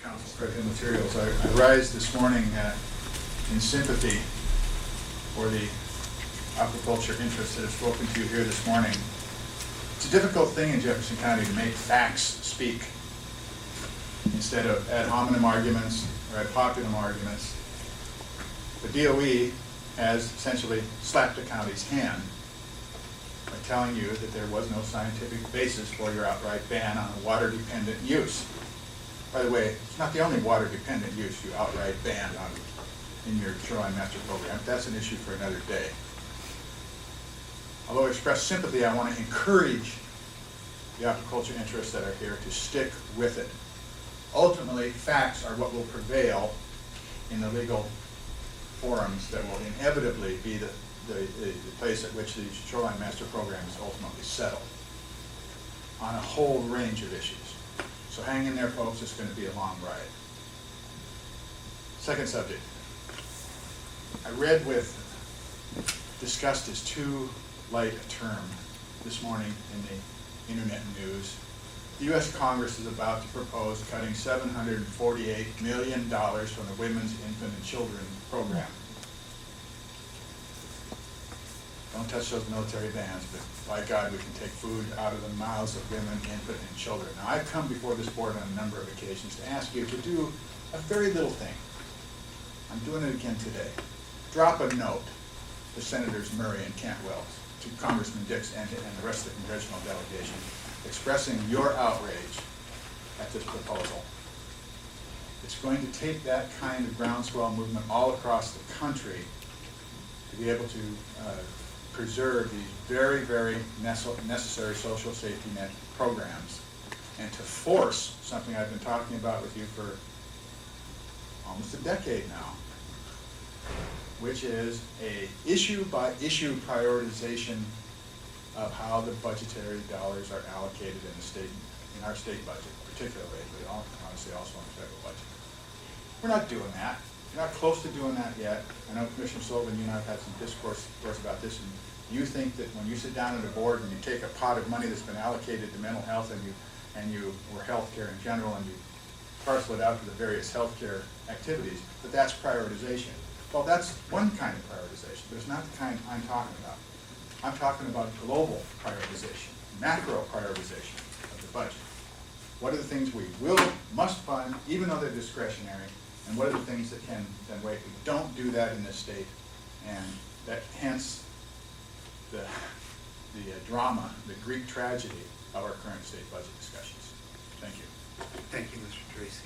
Council President Materials. I rise this morning in sympathy for the aquaculture interests that have spoken to you here this morning. It's a difficult thing in Jefferson County to make facts speak instead of ad hominem arguments or ad populum arguments. The DOE has essentially slapped the county's hand by telling you that there was no scientific basis for your outright ban on water-dependent use. By the way, it's not the only water-dependent use you outright banned in your Shoreline Master Program. That's an issue for another day. Although I express sympathy, I want to encourage the aquaculture interests that are here to stick with it. Ultimately, facts are what will prevail in the legal forums that will inevitably be the place at which the Shoreline Master Program is ultimately settled on a whole range of issues. So hang in there, folks. It's going to be a long ride. Second subject. I read with disgust is too light a term this morning in the internet news. The U.S. Congress is about to propose cutting $748 million from the Women's, Infant, and Children program. Don't touch those military bans, but by God, we can take food out of the mouths of women, infant, and children. Now, I've come before this board on a number of occasions to ask you to do a very little thing. I'm doing it again today. Drop a note to Senators Murray and Cantwell, to Congressman Dix, and the rest of the congressional delegation, expressing your outrage at this proposal. It's going to take that kind of groundswell movement all across the country to be able to preserve these very, very necessary social safety net programs, and to force something I've been talking about with you for almost a decade now, which is a issue-by-issue prioritization of how the budgetary dollars are allocated in our state budget, particularly, but obviously also in the federal budget. We're not doing that. We're not close to doing that yet. I know Commissioner Sullivan, you and I have had some discourse about this, and you think that when you sit down at a board and you take a pot of money that's been allocated to mental health or healthcare in general, and you parcel it out to the various healthcare activities, that that's prioritization. Well, that's one kind of prioritization, but it's not the kind I'm talking about. I'm talking about global prioritization, macro prioritization of the budget. What are the things we must fund, even though they're discretionary, and what are the things that can then wait? We don't do that in this state, and that hence the drama, the Greek tragedy of our current state budget discussions. Thank you. Thank you, Mr. Tracy.